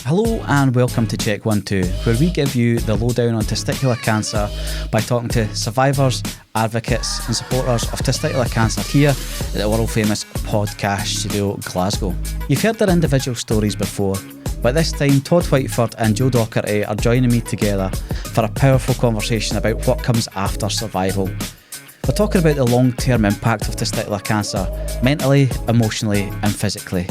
Hello and welcome to Check 1 2, where we give you the lowdown on testicular cancer by talking to survivors, advocates and supporters of testicular cancer here at the world famous Podcast Studio Glasgow. You've heard their individual stories before, but this time Todd Whiteford and Joe Docherty are joining me together for a powerful conversation about what comes after survival. We're talking about the long-term impact of testicular cancer, mentally, emotionally and physically.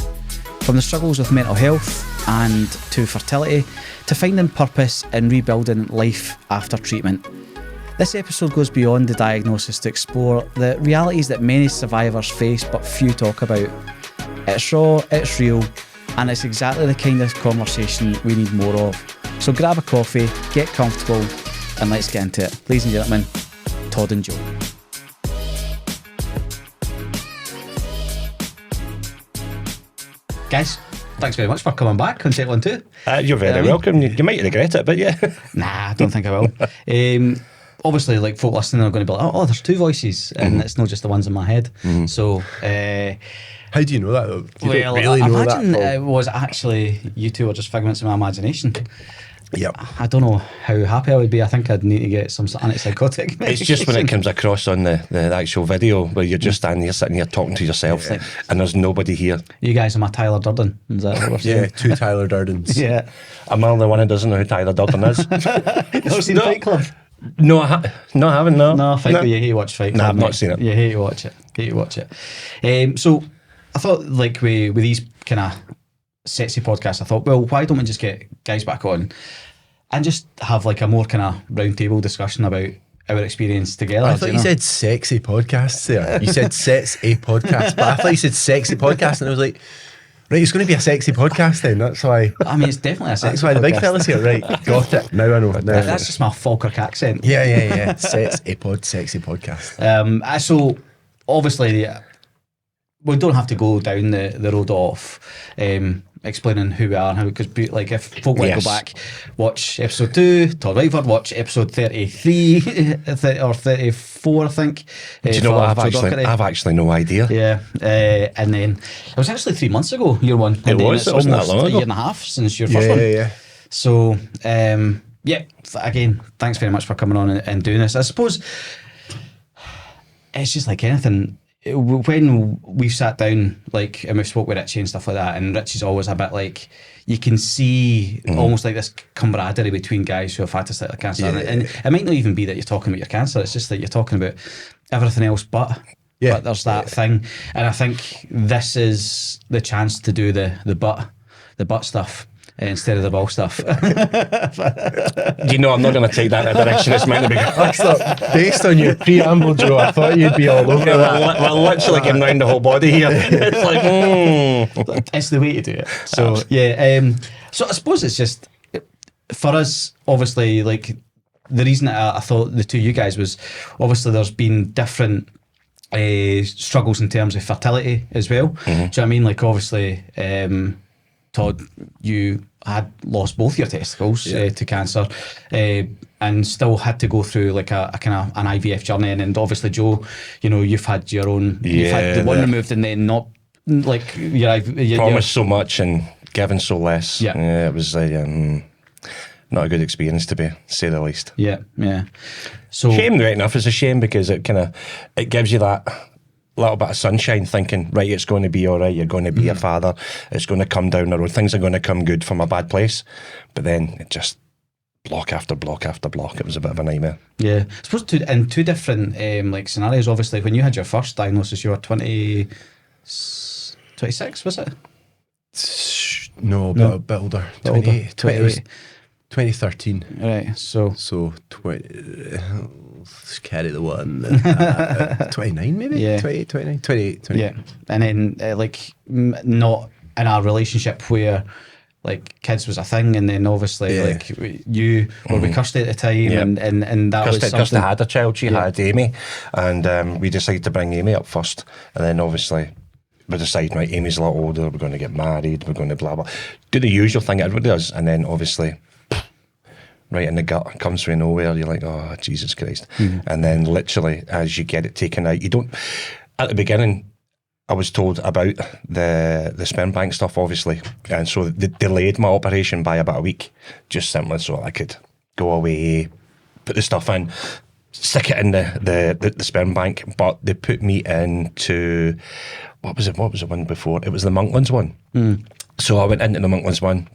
From the struggles with mental health and to fertility, to finding purpose and rebuilding life after treatment. This episode goes beyond the diagnosis to explore the realities that many survivors face but few talk about. It's raw, it's real, and it's exactly the kind of conversation we need more of. So grab a coffee, get comfortable, and let's get into it. Ladies and gentlemen, Todd and Joe. Guys, thanks very much for coming back on Check 1 2. You're very welcome. You might regret it, but yeah. Nah, I don't think I will. Obviously, like, folk listening are going to be like, oh, there's two voices, and it's not just the ones in my head. So, how do you know that, though? You well, don't really I know imagine that, it was actually, you two were just figments of my imagination. Yep. I don't know how happy I would be. I think I'd need to get some antipsychotic medication. It's just when it comes across on the actual video where you're just standing here, sitting here talking to yourself, and there's nobody here. You guys are my Tyler Durden. Is that what we're saying? Yeah, two Tyler Durdens. Yeah. I'm only one who doesn't know who Tyler Durden is. Never seen Fight Club? No, I haven't, no. No, Fight Club, you hate to watch Fight Club. No, I've not seen it. You hate to watch it. So, I thought, like, with these kind of sexy podcasts, I thought, well, why don't we just get guys back on and just have like a more kind of round table discussion about our experience together. I thought you said sexy podcasts there. You said sets a podcast, but I thought you said sexy podcast, and I was like, right, it's going to be a sexy podcast then. That's why. I mean, it's definitely a sexy podcast. That's why the big fella's here. Right, got it. Now I know. That's just my Falkirk accent. Yeah. Sets a sexy podcast. So, obviously, we don't have to go down the road of explaining who we are and how, because like if folk want to go back, watch episode 2, Todd Whiteford, watch episode 33 or 34, I think. Do you know what? I've actually no idea. Yeah, and then it was actually 3 months ago, year one. It was. It wasn't that long ago. A year and a half since your first one. Yeah. So, again, thanks very much for coming on and doing this. I suppose it's just like anything. When we've sat down, like, and we've spoke with Richie and stuff like that, and Richie's always a bit like, you can see almost like this camaraderie between guys who have had testicular cancer, and it might not even be that you're talking about your cancer, it's just that you're talking about everything else but there's that thing, and I think this is the chance to do the butt stuff instead of the ball stuff. You know, I'm not going to take that in a direction it's meant to be. Based on your preamble, Joe, I thought you'd be all over that. We're literally getting round the whole body here. It's like, It's the way to do it. So, so I suppose it's just, for us, obviously, like, the reason that I thought the two of you guys was, obviously there's been different struggles in terms of fertility as well. Do you know what I mean? Like, obviously, Todd, you had lost both your testicles to cancer, and still had to go through like a kind of an IVF journey. And obviously, Joe, you know, you've had your own. You've had the one removed, and then not like your promised so much and given so less. Yeah, it was not a good experience, to say the least. Yeah. So shame, right enough. It's a shame because it gives you that little bit of sunshine, thinking, right, it's going to be all right, you're going to be a father, it's going to come down the road, things are going to come good from a bad place. But then it just block after block after block. It was a bit of a nightmare. Yeah, I suppose in two different like scenarios. Obviously, when you had your first diagnosis, you were 26, was it? No, a bit older. 28. 2013. Right, so 20. Let's carry the one. 29 maybe? Yeah. 28, 28. Yeah. And then not in a relationship where like kids was a thing, and then obviously like you were with Kirsty at the time, and that was something. Kirsty had a child, she had Amy, and we decided to bring Amy up first, and then obviously we decided, right, Amy's a lot older, we're going to get married, we're going to blah blah, do the usual thing everybody does, and then obviously right in the gut, comes from nowhere, you're like, oh, Jesus Christ. And then literally, as you get it taken out, you don't, at the beginning, I was told about the sperm bank stuff, obviously, and so they delayed my operation by about a week, just simply so I could go away, put the stuff in, stick it in the sperm bank. But they put me into what was the one before? It was the Monklands one. So I went into the Monklands one.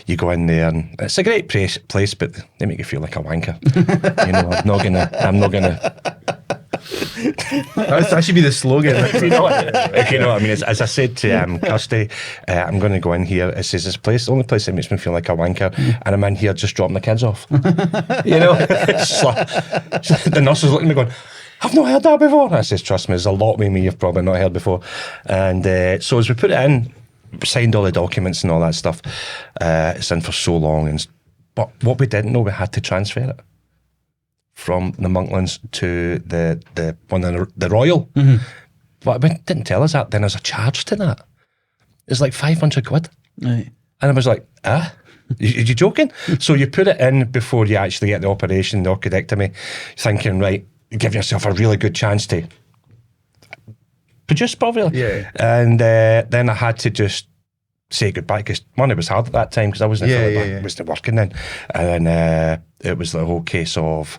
You go in there, and it's a great place, but they make you feel like a wanker. I'm not gonna. That should be the slogan. If you know what I mean. As I said to Kirsty, I'm going to go in here. It says this place, the only place that makes me feel like a wanker, and I'm in here just dropping the kids off. The nurse was looking at me going, I've not heard that before. And I says, trust me, there's a lot with me you've probably not heard before. And so as we put it in, signed all the documents and all that stuff, it's in for so long. But what we didn't know, we had to transfer it from the Monklands to the one in the Royal. But it didn't tell us that. Then there's a charge to that. It's like 500 quid. Right. And I was like, you joking? So you put it in before you actually get the operation, the orchidectomy, thinking, right, give yourself a really good chance to produce, probably. Yeah. And then I had to just say goodbye, because money was hard at that time, because I wasn't wasn't working then. And then it was the whole case of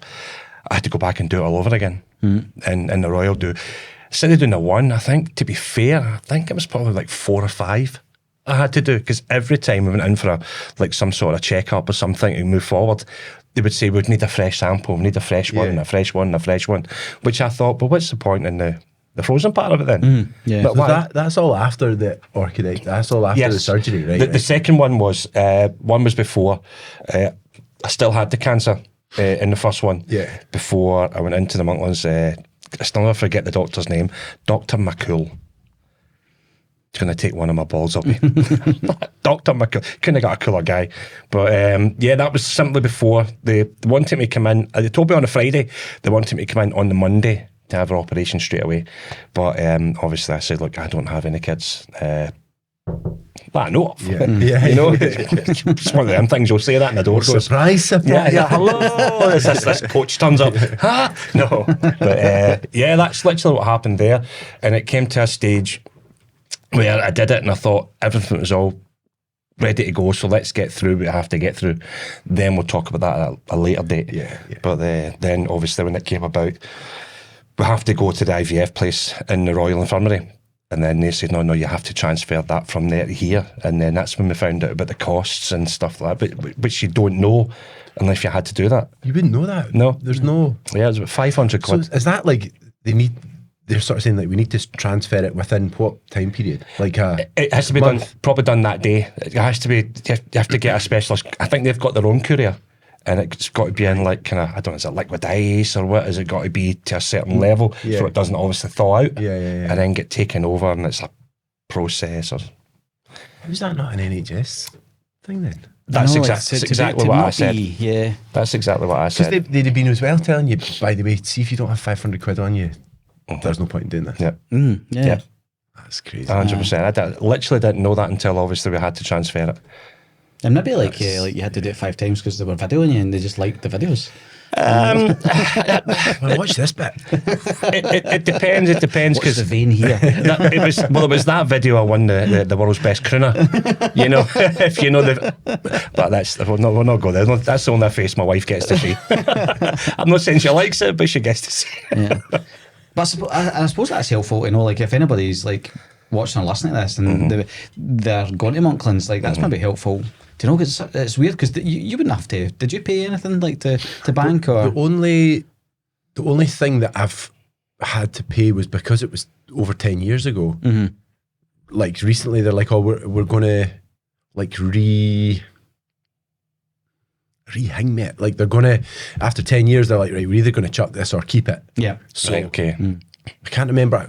I had to go back and do it all over again. And the Royal do. Instead of doing a one, I think, to be fair, I think it was probably like 4 or 5 I had to do, because every time we went in for some sort of check-up or something to move forward, they would say, we'd need a fresh sample, we need a fresh one, a fresh one, a fresh one, which I thought, but what's the point in the frozen part of it then? But so that's all after the orchidectomy, that's all after the surgery, right? The second one was before. I still had the cancer in the first one. Yeah. Before I went into the Monklands, I still never forget the doctor's name, Dr. McCool. He's going to take one of my balls up me. Dr. McCool. Couldn't have got a cooler guy. But that was simply before. They wanted me to come in. They told me on a Friday. They wanted me to come in on the Monday to have an operation straight away. But obviously I said, look, I don't have any kids. That I know of. It's one of them things you'll say that in the door. Surprise. Hello. this coach turns up. No. But that's literally what happened there. And it came to a stage where I did it and I thought everything was all ready to go, so let's get through what I have to get through. Then we'll talk about that at a later date. But then obviously when it came about, we have to go to the IVF place in the Royal Infirmary. And then they said, no, you have to transfer that from there to here. And then that's when we found out about the costs and stuff like that, which you don't know unless you had to do that. You wouldn't know that? No. There's no... Yeah, it's about 500 quid. So is that like, they're sort of saying like we need to transfer it within what time period? Like it has to be probably done that day. It has to be, you have to get a specialist. I think they've got their own courier. And it's got to be in like kind of, I don't know, is it liquid ice or what? Has it got to be to a certain level so it doesn't obviously thaw out and then get taken over, and it's a process? Or is that not an NHS thing then? That's exactly what I said. That's exactly what I said. Because they'd have been as well telling you, by the way, see if you don't have 500 quid on you, there's no point in doing this. Yeah. That's crazy. 100%. I literally didn't know that until obviously we had to transfer it. And maybe like you had to do it 5 times because they were videoing you and they just liked the videos. Well, watch this bit. It depends. It depends because the vein here. It was that video I won the world's best crooner. You know, if you know the. But we're not going there. That's the only face my wife gets to see. I'm not saying she likes it, but she gets to see. But I suppose that's helpful to know. Like if anybody's like watching or listening to this and they're going to Monklands, like that's maybe helpful. Do you know, because it's weird because you wouldn't have to. Did you pay anything like to bank or? The only thing that I've had to pay was because it was over 10 years ago. Like recently, they're like, oh, we're going to like rehang me. Like they're going to, after 10 years, they're like, right, we're either going to chuck this or keep it. Yeah. So right, okay. I can't remember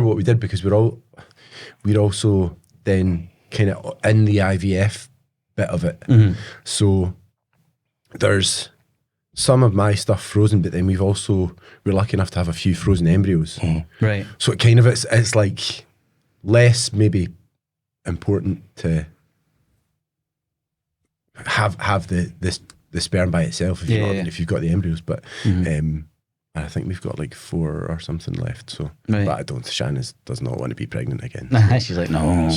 what we did because we're also then kind of in the IVF bit of it. So there's some of my stuff frozen, but then we're lucky enough to have a few frozen embryos. Right. So it kind of it's like less maybe important to have the sperm by itself if if you've got the embryos, but And I think we've got like 4 or something left. So, Right. but I don't. Does not want to be pregnant again. She's like, no.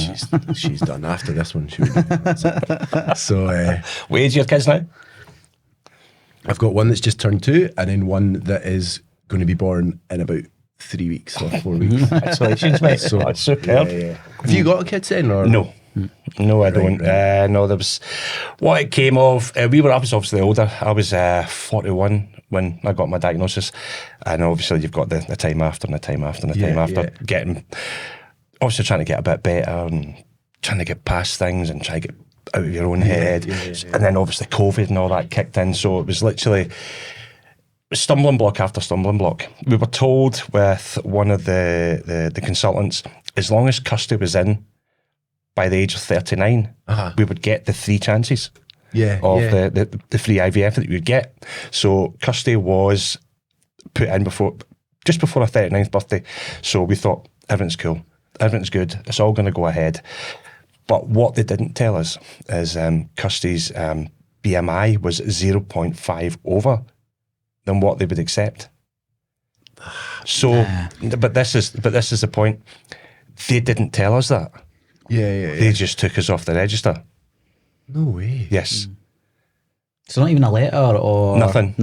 She's done after this one. She would be, that's it. So, What age are your kids now? I've got one that's just turned 2, and then one that is going to be born in about 3 weeks or 4 weeks. Congratulations, mate. So That's superb. yeah. Have you got a kid then, or No. No, I don't. right. No, there was what it came of. I was obviously older. I was 41 when I got my diagnosis, and obviously you've got the time after and the time after and the time after getting, obviously trying to get a bit better and trying to get past things and try to get out of your own head. And then obviously COVID and all that kicked in, so it was literally stumbling block after stumbling block. We were told with one of the consultants, as long as custody was in by the age of 39, we would get the 3 chances of the free IVF that we would get. So custody was put in just before our 39th birthday. So we thought, everything's cool, everything's good, it's all going to go ahead. But what they didn't tell us is custody's BMI was 0.5 over than what they would accept. So, but this is the point. They didn't tell us that. They just took us off the register. No way. Yes. So not even a letter or nothing.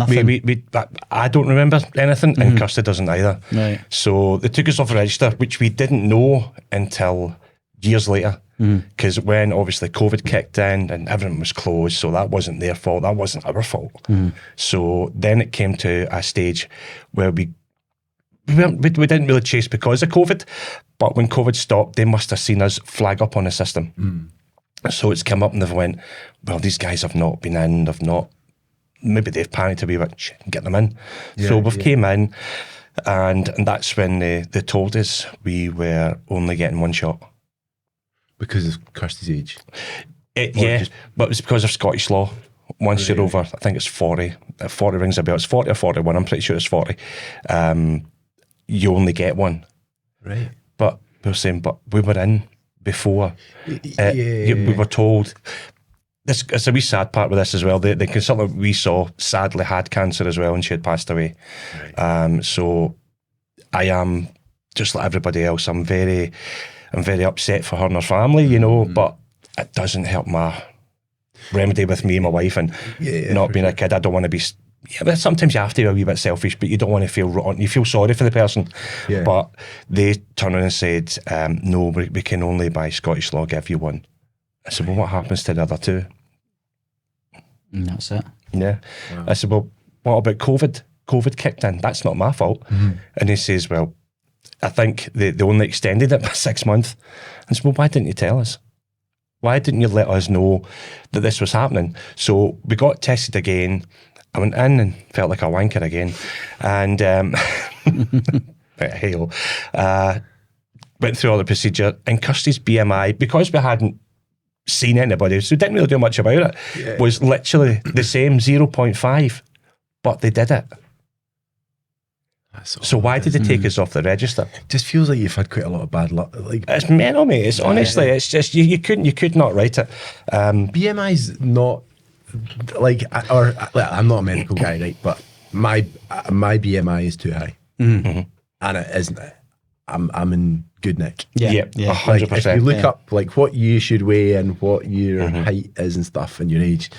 I don't remember anything, and custody doesn't either. Right. So they took us off the register, which we didn't know until years later. Because when obviously COVID kicked in and everything was closed, so that wasn't their fault, that wasn't our fault. So then it came to a stage where we didn't really chase because of COVID, but when COVID stopped, they must have seen us flag up on the system. So it's come up and they've went, well, these guys have not been in, maybe they've panicked a wee bit, shit, get them in. So we've came in, and that's when they told us we were only getting 1 shot. Because of Kirsty's age? But it was because of Scottish law. Once you're over, I think it's 40. 40 rings a bell. It's 40 or 41. I'm pretty sure it's 40. You only get 1. Right. But we were saying, but we were in before. We were told. It's a wee sad part with this as well. The consultant we saw sadly had cancer as well, and she had passed away. Right. So I am just like everybody else. I'm very upset for her and her family, but it doesn't help my remedy with me and my wife and not being a kid. I don't want to be, but sometimes you have to be a wee bit selfish, but you don't want to feel rotten. You feel sorry for the person. Yeah. But they turned around and said, no, we can only by Scottish law give you 1. I said, well, what happens to the other 2? And that's it. Yeah. Wow. I said, well, what about COVID? COVID kicked in. That's not my fault. And he says, well, I think they only extended it by 6 months. And so, well, why didn't you tell us? Why didn't you let us know that this was happening? So we got tested again. I went in and felt like a wanker again. And went through all the procedure. And Kirsty's BMI, because we hadn't seen anybody, so we didn't really do much about it, was literally the same, 0.5. But they did it. So why did they take us off the register? Just feels like you've had quite a lot of bad luck. Like, it's mental, mate. It's honestly, it's just you could not write it. BMI's not like, I'm not a medical guy, right? But my BMI is too high, and it isn't. I'm in good nick. Yeah, 100%. Like, if you look up like what you should weigh and what your height is and stuff and your age.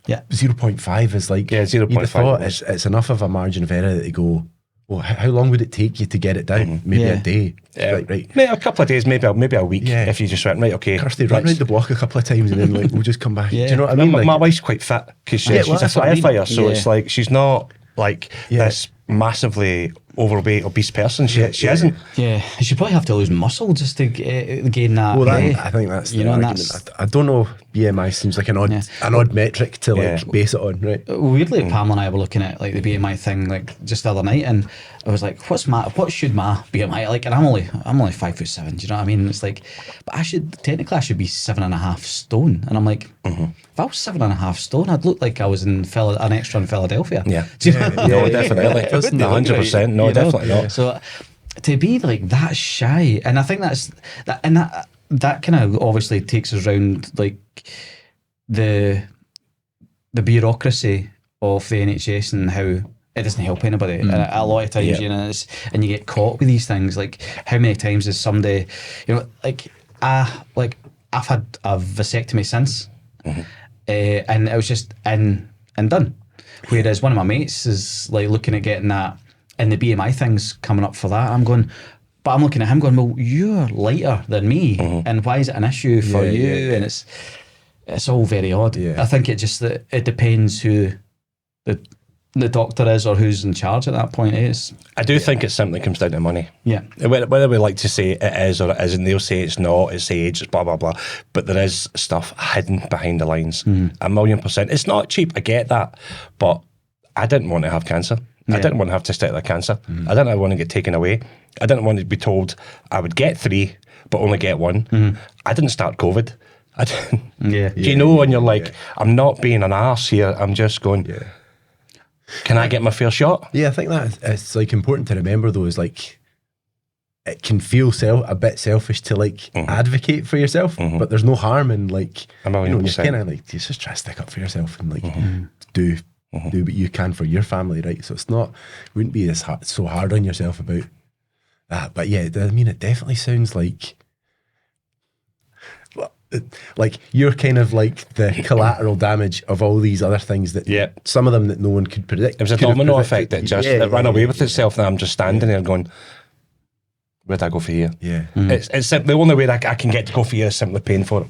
Yeah, 0.5 is like 0.5. It's enough of a margin of error that they go, well, how long would it take you to get it down? Maybe a day. Right. Maybe a couple of days, maybe a week. If you just went, right, okay. Kirsty, run around the block a couple of times and then like we'll just come back. Do you know what I mean? My wife's quite fit because she's a firefighter, so it's like she's not like this massively overweight, obese person. She isn't. Yeah, you should probably have to lose muscle just to gain that. Well, I think that's the argument. I don't know. BMI seems like an odd metric to like base it on, right? Weirdly, Pam and I were looking at like the BMI thing like just the other night, and I was like, what should my BMI like? And I'm only 5'7". Do you know what I mean? It's like, but I should be 7.5 stone, and I'm like, if I was 7.5 stone, I'd look like I was in an extra in Philadelphia. Yeah, do you know what I mean? No, definitely, 100%. No, definitely not. So to be like that shy, and I think that kind of obviously takes us around like the bureaucracy of the NHS and how it doesn't help anybody. And a lot of times, you know, and you get caught with these things. Like, how many times has somebody, you know, I've had a vasectomy since, and it was just in and done. Whereas one of my mates is like looking at getting that, and the BMI thing's coming up for that. I'm looking at him going, well, you're lighter than me, and why is it an issue for you? And it's all very odd. I think it depends who the doctor is or who's in charge at that point is. I do think it simply comes down to money. Yeah. Whether we like to say it is or it isn't, they'll say it's not, it's age, it's blah, blah, blah. But there is stuff hidden behind the lines. 1,000,000%. It's not cheap, I get that. But I didn't want to have cancer. I didn't want to have testicular cancer. I didn't want to get taken away. I didn't want to be told I would get 3, but only get 1. I didn't start COVID. Do you know when you're like, I'm not being an arse here, I'm just going... Can I get my fair shot? Yeah, I think that it's like important to remember though, is like it can feel a bit selfish to like advocate for yourself, but there's no harm in like, you know, you're kind of like, just try to stick up for yourself and like do what you can for your family, right? So it's not, wouldn't be so hard on yourself about that. But yeah, I mean, it definitely sounds like you're kind of like the collateral damage of all these other things that some of them that no one could predict. It was a domino effect that just ran away with itself, and I'm just standing there going, where'd I go for here? It's the only way that I can get to go for here is simply paying for it.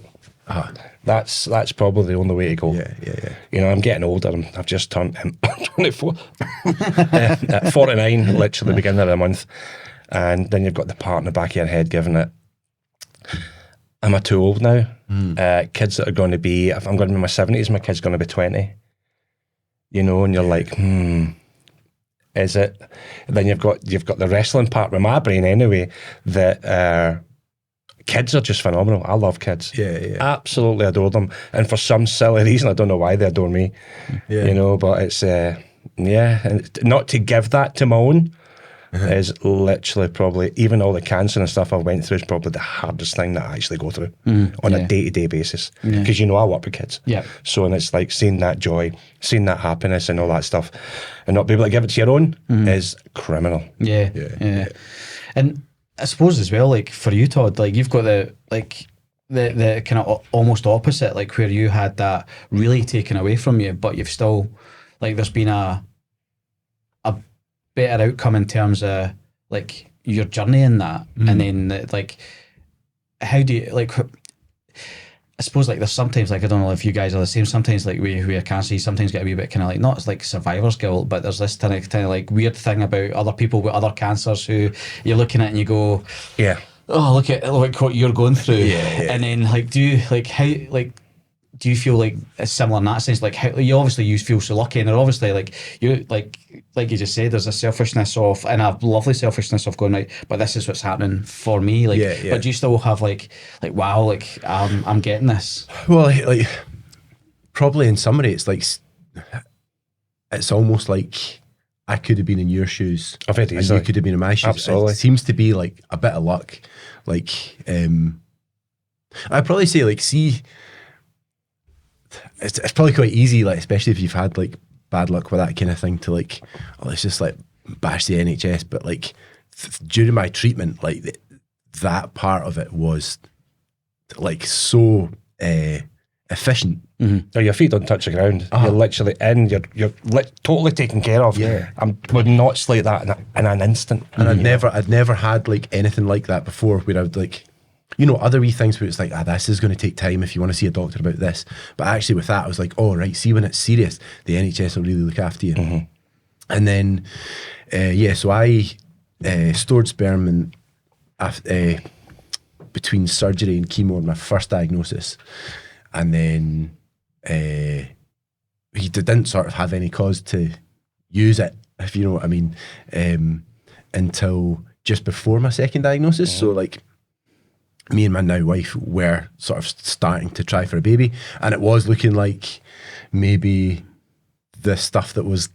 That's probably the only way to go. You know, I'm getting older. I've just turned 24 at 49, literally the beginning of the month, and then you've got the part in the back of your head giving it, am I too old now? Kids that are going to be, if I'm going to be in my 70s, my kid's going to be 20. You know, and you're like, is it? And then you've got the wrestling part with my brain anyway, that kids are just phenomenal. I love kids. Absolutely adore them. And for some silly reason, I don't know why they adore me. You know, but it's, and not to give that to my own, is literally probably, even all the cancer and stuff I went through is probably the hardest thing that I actually go through on a day-to-day basis. Because, you know, I work with kids. So, and it's like seeing that joy, seeing that happiness and all that stuff, and not be able to give it to your own is criminal. And I suppose as well, like for you, Todd, like you've got the kind of almost opposite, like where you had that really taken away from you, but you've still, like there's been a better outcome in terms of like your journey in that. And then like how do you, like, I suppose like there's sometimes, like I don't know if you guys are the same, sometimes like we are cancer, you sometimes get a wee bit kind of like, not like survivor's guilt, but there's this kind of like weird thing about other people with other cancers who you're looking at and you go, oh, look at what you're going through. And then like do you like how like do you feel like it's similar in that sense? Like how you feel so lucky, and they're obviously like you like you just said, there's a selfishness of, and a lovely selfishness of going, right, but this is what's happening for me. Like, but do you still have like wow, like I'm getting this? Well, like probably in summary, it's like it's almost like I could have been in your shoes, and you could have been in my shoes. Absolutely. It seems to be like a bit of luck. Like I'd probably say like it's probably quite easy, like especially if you've had like bad luck with that kind of thing, to like, oh, let's just like bash the NHS. But like during my treatment, like that part of it was like so efficient. Oh, your feet don't touch the ground. You're literally in. You're totally taken care of. I would not slate that in an instant. And I'd never had like anything like that before, where I would like, you know, other wee things where it's like, this is going to take time if you want to see a doctor about this. But actually with that, I was like, oh, right, see, when it's serious, the NHS will really look after you. And then, so I stored sperm between surgery and chemo in my first diagnosis. And then he didn't sort of have any cause to use it, if you know what I mean, until just before my second diagnosis. So like, me and my now wife were sort of starting to try for a baby, and it was looking like maybe the stuff that was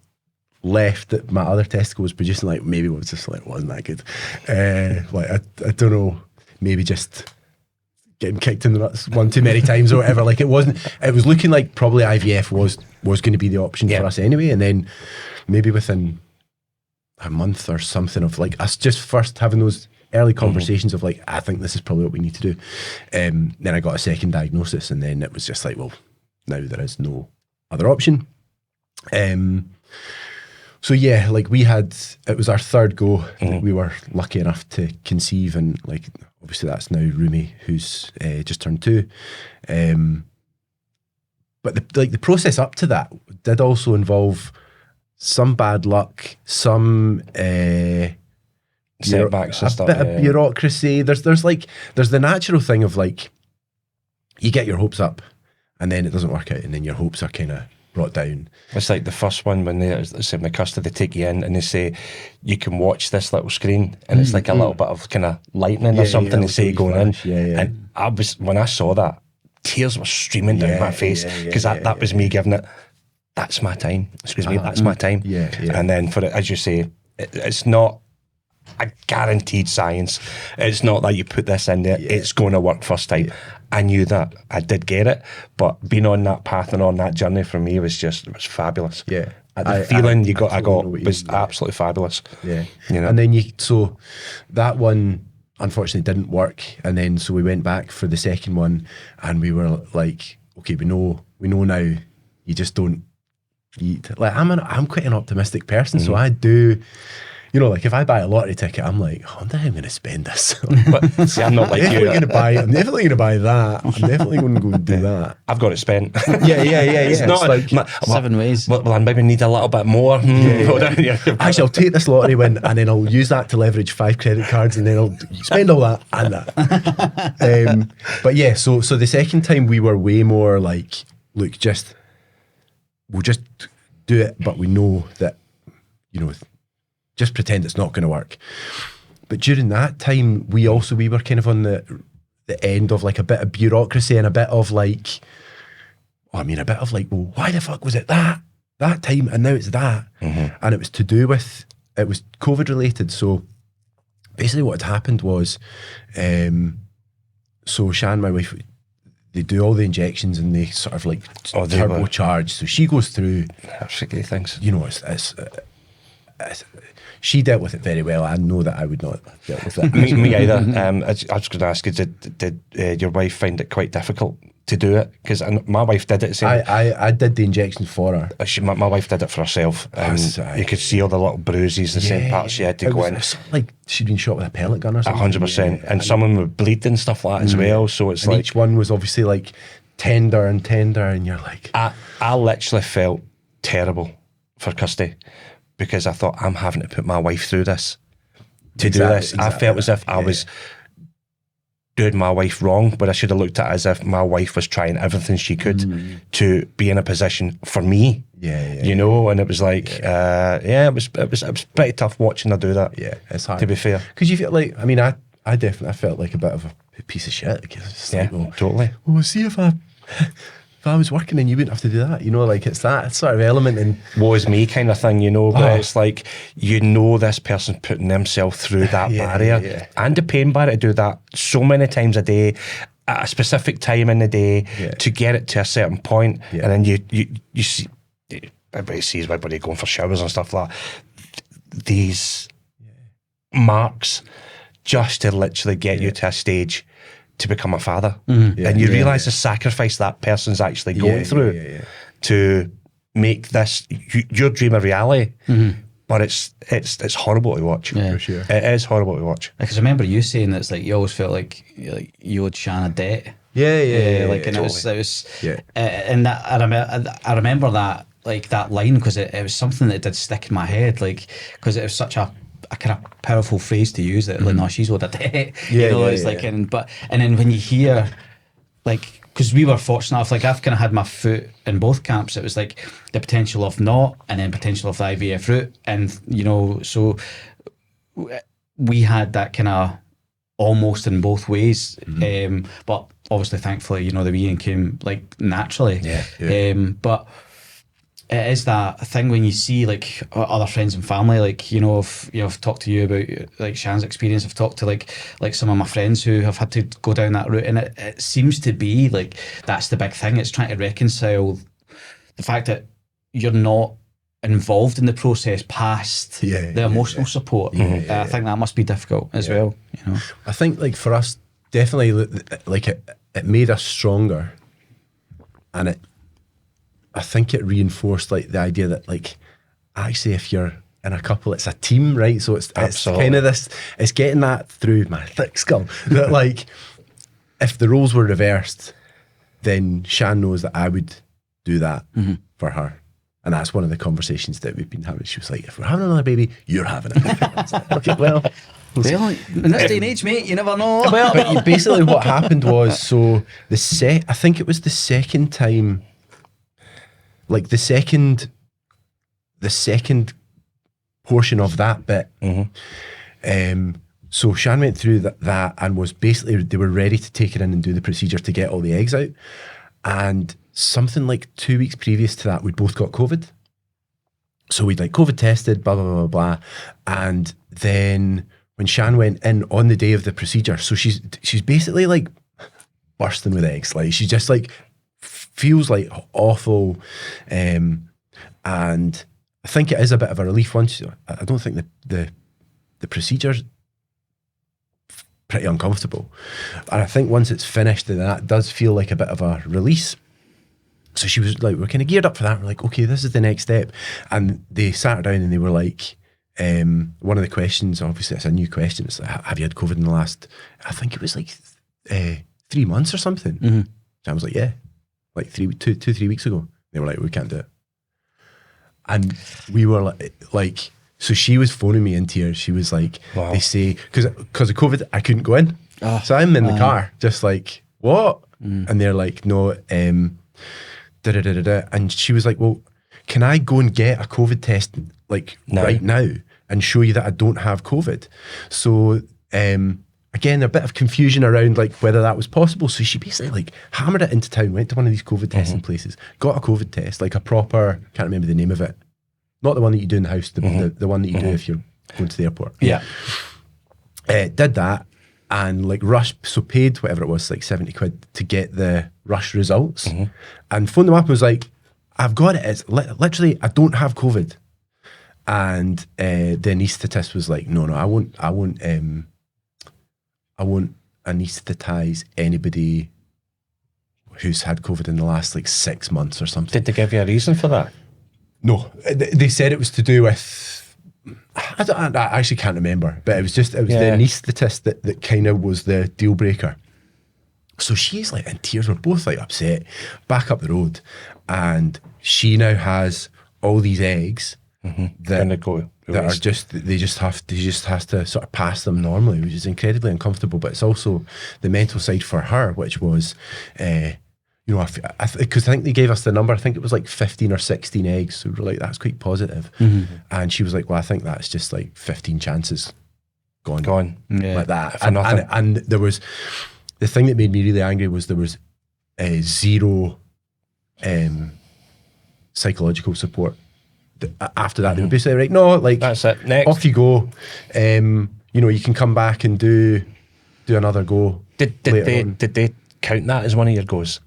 left that my other testicle was producing, like maybe it was just like wasn't that good. Like I don't know, maybe just getting kicked in the nuts one too many times or whatever. Like it was looking like probably IVF was going to be the option for us anyway. And then maybe within a month or something of like us just first having those early conversations of like, I think this is probably what we need to do. Then I got a second diagnosis, and then it was just like, well, now there is no other option. So yeah, like it was our third go. We were lucky enough to conceive, and like obviously that's now Rumi, who's just turned 2. But the process up to that did also involve some bad luck, some setbacks and stuff. A bit of bureaucracy. There's the natural thing of like, you get your hopes up, and then it doesn't work out, and then your hopes are kind of brought down. It's like the first one when they say in the custody, they take you in and they say you can watch this little screen, and it's like a little bit of kind of lightning or something. They say going in, and when I saw that, tears were streaming down my face because that was me giving it. That's my time. Excuse me, that's my time. And then for it, as you say, it's not a guaranteed science. It's not that you put this in there, it's going to work first time. I knew that. I did get it, but being on that path and on that journey for me was fabulous. Yeah. The feeling I got was absolutely fabulous. Yeah. You know? And then so that one unfortunately didn't work, and then so we went back for the second one, and we were like, okay, we know now, you just don't eat. Like I'm quite an optimistic person, so I do. You know, like if I buy a lottery ticket, I'm like, I wonder how I'm going to spend this. But see, I'm not like you. I'm definitely going to buy that. I'm definitely going to go and do that. I've got it spent. Yeah. It's not like 7 ways. Well, I maybe need a little bit more. Actually, I'll take this lottery win, and then I'll use that to leverage 5 credit cards, and then I'll spend all that and that. But yeah, so the second time we were way more like, look, we'll just do it, but we know that, you know, just pretend it's not going to work. But during that time, we were kind of on the end of like a bit of bureaucracy and a bit of like, well, why the fuck was it that time and now it's that? And it was to do with, it was COVID related. So basically what had happened was, so Shan, my wife, they do all the injections and they sort of like turbocharge. So she goes through things. You know, she dealt with it very well. I know that I would not have dealt with it. me either. I was going to ask you, did your wife find it quite difficult to do it? Because my wife did it. I did the injections for her. My wife did it for herself. You could see all the little bruises, the same parts she had to go in. It like she'd been shot with a pellet gun or something. 100%. And some of them were bleeding and stuff like that as well. So it's like each one was obviously like tender, and you're like, I literally felt terrible for custody, because I thought, I'm having to put my wife through this to do this. Exactly. I felt as if I was doing my wife wrong, but I should have looked at it as if my wife was trying everything she could to be in a position for me. You know, and it was like, it was pretty tough watching her do that. Yeah, it's hard, to be fair. Because you feel like, I mean, I definitely felt like a bit of a piece of shit. Like, it's like, totally. Well, see if I was working and you wouldn't have to do that, you know, like it's that sort of element. And woe is me kind of thing, you know, but it's like, you know, this person's putting themselves through that barrier and the pain barrier to do that so many times a day at a specific time in the day to get it to a certain point. And then you see, everybody sees everybody going for showers and stuff like that. These marks just to literally get you to a stage to become a father. And you realise the sacrifice that person's actually going through to make this your dream a reality. But it's horrible to watch. For sure. It is horrible to watch. Because I remember you saying that it's like you always felt like you owed Shan a debt. Like, and totally. it was and that I remember that, like that line, because it was something that did stick in my head, like because it was such a kind of powerful phrase to use, that like, no, she's owed a debt. And then when you hear, like, because we were fortunate enough, like I've kind of had my foot in both camps. It was like the potential of not, and then potential of the IVF route, and you know, so we had that kind of almost in both ways. But obviously, thankfully, you know, the weaning came like naturally. But it is that thing when you see like other friends and family, like, you know, I've talked to you about like Shan's experience. I've talked to like some of my friends who have had to go down that route, and it seems to be like that's the big thing. It's trying to reconcile the fact that you're not involved in the process past the emotional support. I think that must be difficult as well, you know. I think like for us, definitely like it made us stronger, and I think it reinforced like the idea that like actually if you're in a couple, it's a team, right? So it's kind of this, it's getting that through my thick skull that like if the roles were reversed, then Shan knows that I would do that for her. And that's one of the conversations that we've been having. She was like, if we're having another baby, you're having it. I was like, okay, well, in this day and age, mate, you never know. Well, but basically what happened was, so I think it was the second time, like the second portion of that bit. So Shan went through that and was basically, they were ready to take her in and do the procedure to get all the eggs out. And something like 2 weeks previous to that, we'd both got COVID. So we'd like COVID tested, blah, blah, blah, blah. And then when Shan went in on the day of the procedure, so she's basically like bursting with eggs. Like she just like feels like awful. And I think it is a bit of a relief once. I don't think the procedure's pretty uncomfortable. And I think once it's finished, then that does feel like a bit of a release. So she was like, we're kind of geared up for that. We're like, okay, this is the next step. And they sat her down and they were like, one of the questions, obviously it's a new question, it's like, have you had COVID in the last, I think it was like 3 months or something. And I was like, yeah, like 3 weeks ago. They were like, we can't do it. And we were like, so she was phoning me in tears. She was like, wow. They say, because of COVID, I couldn't go in. So I'm in the car, just like, what? And they're like, no, And she was like, well, can I go and get a COVID test like right now and show you that I don't have COVID? So again, a bit of confusion around like whether that was possible. So she basically like hammered it into town, went to one of these COVID testing places, got a COVID test, like a proper, can't remember the name of it. Not the one that you do in the house, the one that you do if you're going to the airport. Yeah. Did that and like rushed, so paid whatever it was, like 70 quid to get the rush results and phoned them up and was like, I've got it. It's literally, I don't have COVID. And the anaesthetist was like, no, I won't anaesthetize anybody who's had COVID in the last like 6 months or something. Did they give you a reason for that? No, they said it was to do with, I actually can't remember, but it was the anaesthetist that kind of was the deal breaker. So she's like in tears, we're both like upset, back up the road, and she now has all these eggs that are just, they just have to sort of pass them normally, which is incredibly uncomfortable, but it's also the mental side for her, which was, you know, because I think they gave us the number, I think it was like 15 or 16 eggs, so we were like, that's quite positive. And she was like, well, I think that's just like 15 chances gone. Like that. And there was, the thing that made me really angry was there was zero psychological support. After that, they were basically like, no, like, that's it, next. Off you go. You know, you can come back and do another go. Did they count that as one of your goes?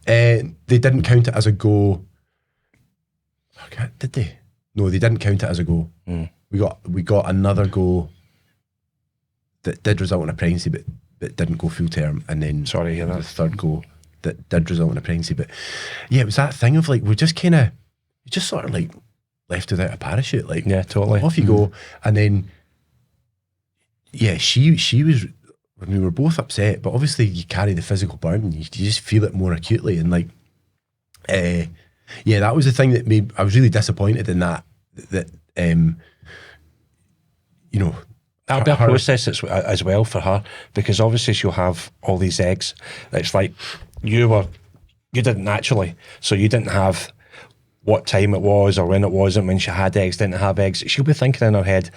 They didn't count it as a go. Okay, did they? No, they didn't count it as a go. We got another go that did result in a pregnancy, but didn't go full term, and then the third go that did result in a pregnancy. But yeah, it was that thing of like, we just sort of like left without a parachute, like, yeah, totally, off you go. And then yeah, she was, we were both upset, but obviously you carry the physical burden, you just feel it more acutely. And like yeah, that was the thing that made, I was really disappointed in that you know, that'll be a process as well for her, because obviously she'll have all these eggs. It's like you didn't naturally, so you didn't have what time it was or when it wasn't, when she had eggs, didn't have eggs. She'll be thinking in her head,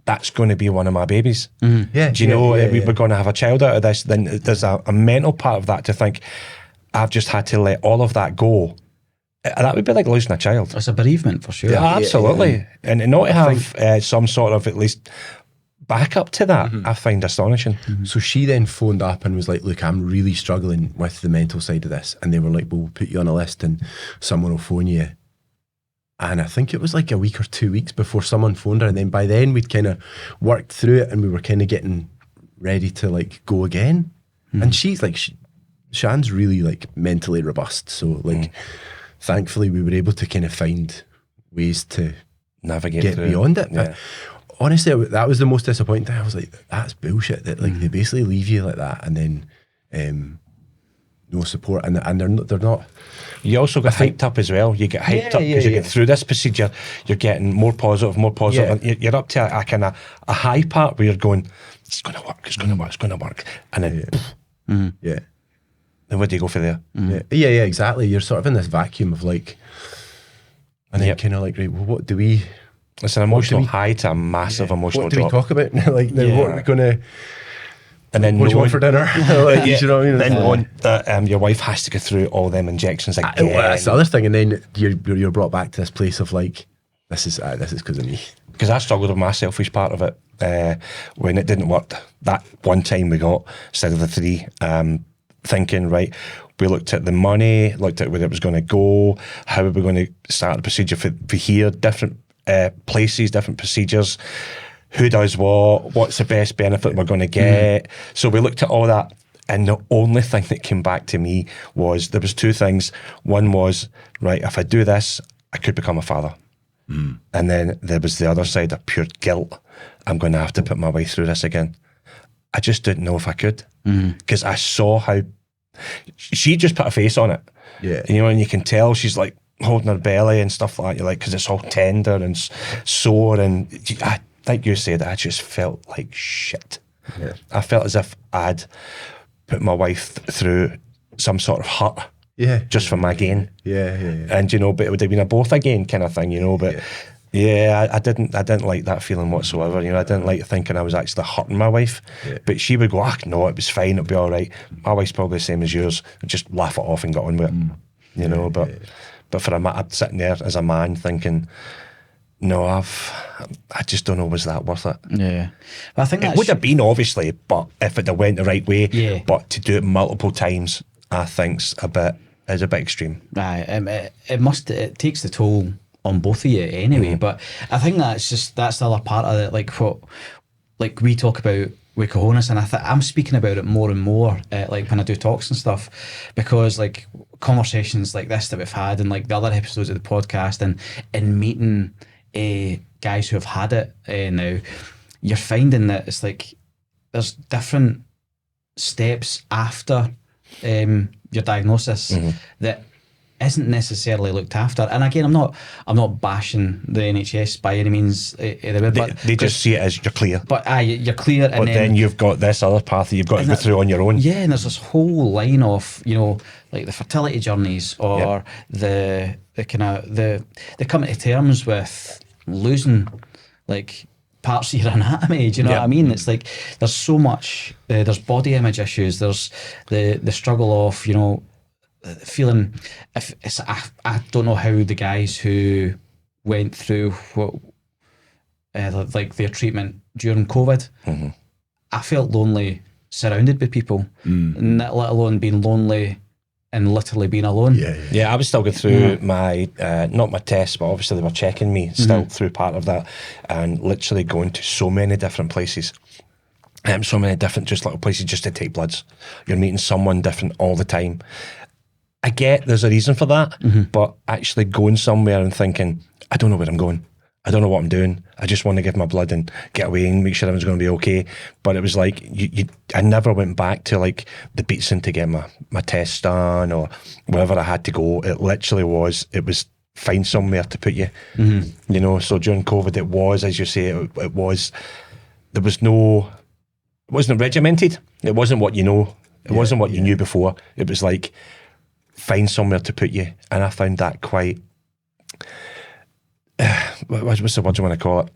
that's going to be one of my babies. Yeah, do you know we're going to have a child out of this? Then there's a mental part of that to think, I've just had to let all of that go that would be like losing a child. It's a bereavement for sure. Yeah, absolutely. And not to have some sort of at least back up to that, I find astonishing. So she then phoned up and was like, look, I'm really struggling with the mental side of this. And they were like, well, we'll put you on a list and someone will phone you. And I think it was like a week or 2 weeks before someone phoned her. And then by then we'd kind of worked through it and we were kind of getting ready to like go again. And she's like, Shan's really like mentally robust. So like, thankfully we were able to kind of find ways to navigate get through. beyond it. Yeah. But honestly, that was the most disappointing thing. I was like, that's bullshit. That like they basically leave you like that and then no support and they're not. You also get hyped up as well. You get hyped up because you get through this procedure. You're getting more positive. Yeah. And you're up to a kind of a high part where you're going, it's going to work, it's going to work, it's going to work. And then, then where do you go for there? Yeah, exactly. You're sort of in this vacuum of like, and then kind of like, right, well, what do we? It's an emotional high to a massive emotional What do we drop. talk about? Like, now what are we going to? And then what do you want for dinner? Like, you know what I mean? Then knowing that your wife has to go through all them injections again. Well, that's the other thing. And then you're brought back to this place of like, this is because of me. Because I struggled with my selfish part of it when it didn't work. That one time we got, instead of the 3, thinking, right, we looked at the money, looked at where it was going to go, how we were going to start the procedure for here, different places, different procedures, who does what's the best benefit we're going to get. So we looked at all that, and the only thing that came back to me was, there was 2 things. One was, right, if I do this, I could become a father. And then there was the other side of pure guilt. I'm going to have to put my wife through this again. I just didn't know if I could, because I saw how she just put a face on it. Yeah. You know, and you can tell she's like holding her belly and stuff like that. You're like, because it's all tender and sore. And like you said, I just felt like shit. Yeah. I felt as if I'd put my wife through some sort of hurt. Yeah. Just for my gain. Yeah. And, you know, but it would have been a both again kind of thing, you know, but I didn't like that feeling whatsoever. You know, I didn't like thinking I was actually hurting my wife. Yeah. But she would go, no, it was fine, it'll be all right. My wife's probably the same as yours. Just laugh it off and get on with it. You know, but for I'm sitting there as a man thinking, no, I just don't know, was that worth it? Yeah. But I think it would have been, obviously, but if it had went the right way, but to do it multiple times, I think's a bit extreme. It takes the toll on both of you anyway, but I think that's the other part of it, like what like we talk about with Cahonas, and I'm speaking about it more and more like when I do talks and stuff, because like conversations like this that we've had and like the other episodes of the podcast and meeting guys who have had it now, you're finding that it's like there's different steps after your diagnosis that isn't necessarily looked after. And again, I'm not bashing the NHS by any means. But they just see it as you're clear. But you're clear, but then you've got this other path that you've got to go through on your own. Yeah, and there's this whole line of, you know, like the fertility journeys or the kind of the coming to terms with losing like parts of your anatomy. Do you know what I mean? It's like there's so much. There's body image issues. There's the struggle of, you know, feeling. If it's, I don't know how the guys who went through what like their treatment during COVID. I felt lonely surrounded by people, let alone being lonely and literally being alone. Yeah, I was still going through my, not my tests, but obviously they were checking me still through part of that, and literally going to so many different places. So many different just little places just to take bloods. You're meeting someone different all the time. I get there's a reason for that, but actually going somewhere and thinking, I don't know where I'm going. I don't know what I'm doing. I just want to give my blood and get away and make sure everyone's going to be okay. But it was like, I never went back to like the Beatson to get my tests done or wherever I had to go. It literally was find somewhere to put you. You know, so during COVID it was, as you say, it was, there was no, it wasn't regimented. It wasn't what you know. It wasn't what you knew before. It was like, find somewhere to put you. And I found that quite, what's the word you want to call it?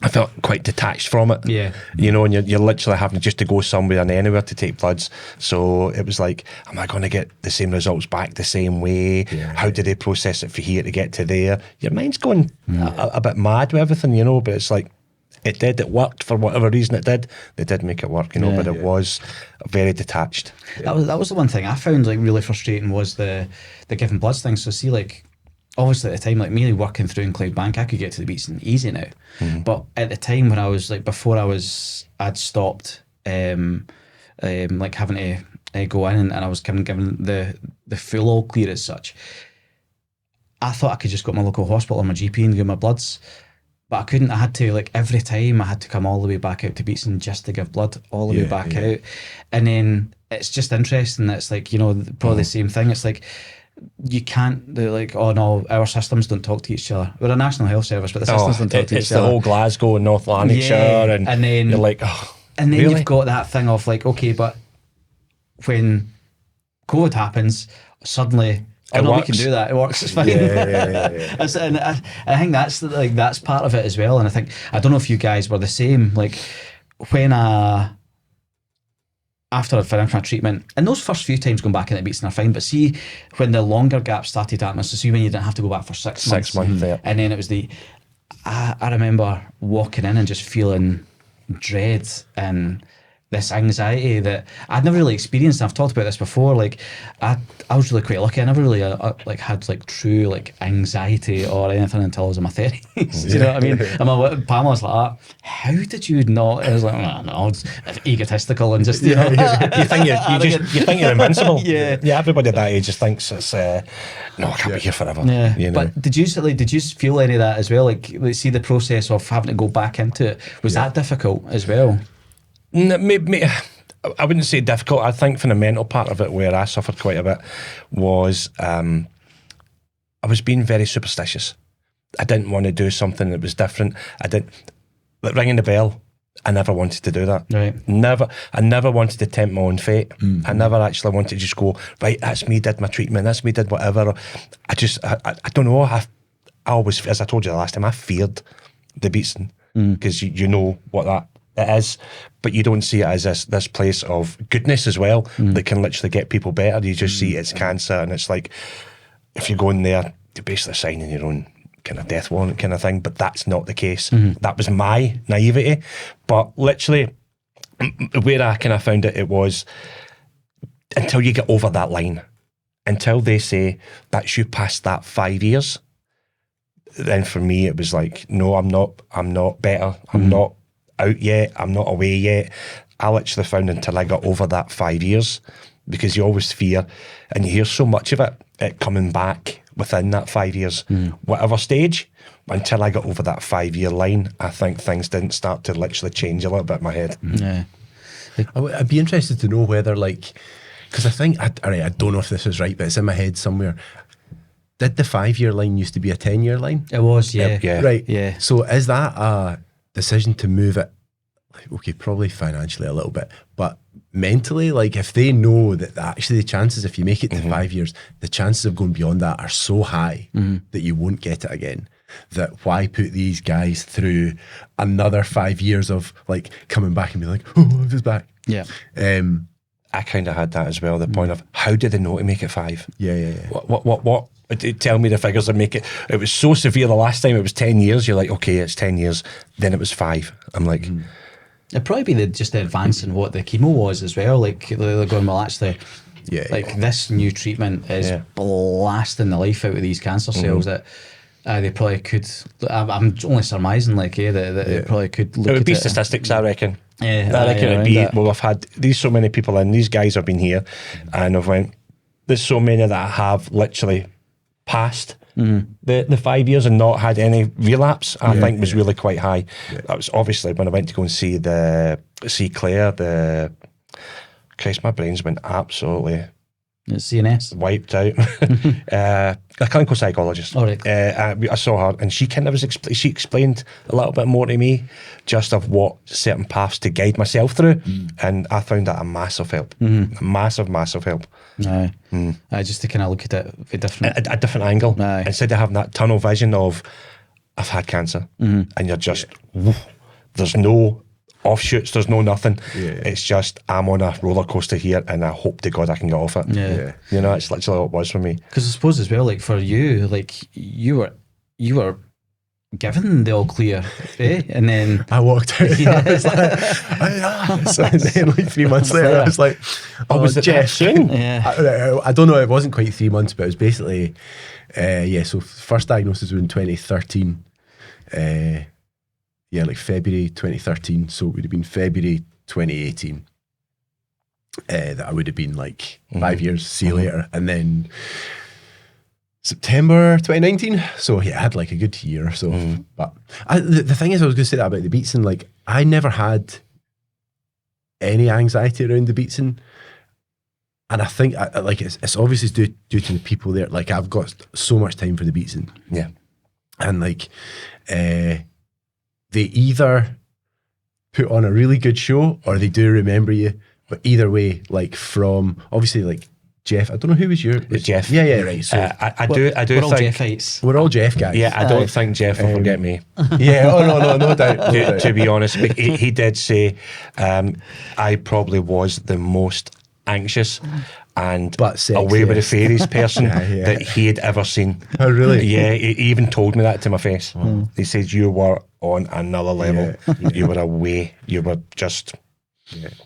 I felt quite detached from it. Yeah. You know, and you're literally having just to go somewhere and anywhere to take bloods. So it was like, am I going to get the same results back the same way? Yeah. How do they process it for here to get to there? Your mind's going a bit mad with everything, you know, but it's like, it did, it worked for whatever reason it did. They did make it work, you know, but it was very detached. That was the one thing I found like really frustrating was the giving bloods thing. So see, like, obviously at the time, like me working through in Cloudbank, I could get to the beats easy now. But at the time when I was like, before I'd stopped like having to go in and I was kind of given the full all clear as such, I thought I could just go to my local hospital or my GP and give my bloods. But I couldn't. I had to, like, every time I had to come all the way back out to Beatson just to give blood all the way back out. And then it's just interesting that it's like, you know, probably the same thing. It's like, you can't, they're like, oh no, our systems don't talk to each other. We're a national health service, but the systems don't talk to each other. It's the whole Glasgow and North Lanarkshire, and then you're like, oh, and then really? You've got that thing of like, okay, but when COVID happens, suddenly, oh no, works. we can do that. It works. It's fine. Yeah. And I think that's part of it as well. And I think, I don't know if you guys were the same. Like when after I finished my treatment, and those first few times going back in the beats and are fine, but see when the longer gaps started happening, so see when you didn't have to go back for 6 months. 6 months, yeah. And then it was I remember walking in and just feeling dread and this anxiety that I'd never really experienced. And I've talked about this before. Like I was really quite lucky. I never really like had like true like anxiety or anything until I was in my 30s. Do you know what I mean? And Pamela's like, how did you not? I was like, no, it's egotistical and just, you know. you think you're invincible. Yeah. Everybody at that age just thinks it's no, I can't be here forever. Yeah, you know? But did you feel any of that as well? Like see the process of having to go back into it, was that difficult as well? Maybe, I wouldn't say difficult. I think from the mental part of it, where I suffered quite a bit, was I was being very superstitious. I didn't want to do something that was different. Like ringing the bell, I never wanted to do that. Right. I never wanted to tempt my own fate. I never actually wanted to just go, right, that's me did my treatment, that's me did whatever. I don't know. I always, as I told you the last time, I feared the beating because you know what that it is, but you don't see it as this place of goodness as well that can literally get people better. You just see it's cancer, and it's like if you go in there, you're basically signing your own kind of death warrant kind of thing, but that's not the case. That was my naivety. But literally, where I kind of found it was until you get over that line, until they say that's you past that 5 years, then for me it was like, no, I'm not better. I'm not out yet, I'm not away yet. I literally found until I got over that 5 years, because you always fear, and you hear so much of it coming back within that 5 years, whatever stage. Until I got over that 5 year line, I think things didn't start to literally change a little bit in my head. Yeah. I'd be interested to know whether, like, because I think, I don't know if this is right, but it's in my head somewhere. Did the 5 year line used to be a 10-year line? It was, yeah. Yeah. Right. Yeah. So is that a decision to move it, okay, probably financially a little bit, but mentally, like if they know that actually the chances, if you make it to 5 years, the chances of going beyond that are so high that you won't get it again, that why put these guys through another 5 years of like coming back and be like, oh, I was back. Yeah. I kind of had that as well, the point of how did they know to make it 5? Yeah. What tell me the figures that make it. It was so severe the last time, it was 10 years. You're like, okay, it's 10 years. Then it was 5. I'm like, It'd probably be just the advance in what the chemo was as well. Like they're going, well, actually, this new treatment is blasting the life out of these cancer cells that they probably could. I'm only surmising, like, that it probably could look. It would at be statistics, I reckon. Yeah, I reckon it'd be. that. Well, I've had these so many people in. These guys have been here, and I've went. There's so many that have literally passed the 5 years and not had any relapse. I think was really quite high. That was obviously when I went to go and see Claire. Christ, my brains went absolutely. It's CNS. Wiped out. A clinical psychologist. All right. I saw her, and she kind of she explained a little bit more to me, just of what certain paths to guide myself through, and I found that a massive help. Massive help. No. Just to kind of look at it a different, a different angle. Aye. Instead of having that tunnel vision of I've had cancer, and you're just There's no offshoots, there's no nothing. Yeah. It's just, I'm on a roller coaster here and I hope to God I can get off it. Yeah. You know, it's literally what it was for me. Because I suppose as well, like for you, like you were given the all clear, eh? And then I walked out. I was like, so then like 3 months later, I was like, oh, was it Jeff. soon? Yeah. I don't know, it wasn't quite 3 months, but it was basically, so first diagnosis was in 2013. Like February 2013. So it would have been February 2018 that I would have been like 5 years, see you later. And then September 2019. So yeah, I had like a good year or so. But the thing is, I was going to say that about the beatson. Like, I never had any anxiety around the beatson. And I think it's obviously due to the people there. Like, I've got so much time for the beatson. Yeah. And like, they either put on a really good show or they do remember you. But either way, like, from obviously like Jeff, I don't know who was your Jeff. Yeah, right. So I do we're all think Jeffites. we're all Jeff guys. Yeah, I don't think Jeff will forget me. Yeah. Oh no doubt. To be honest, but he did say I probably was the most anxious and But sexiest. away with the fairies person Yeah. that he had ever seen. Oh really? Yeah, he even told me that to my face. He said, you were on another level. You were away. You were just...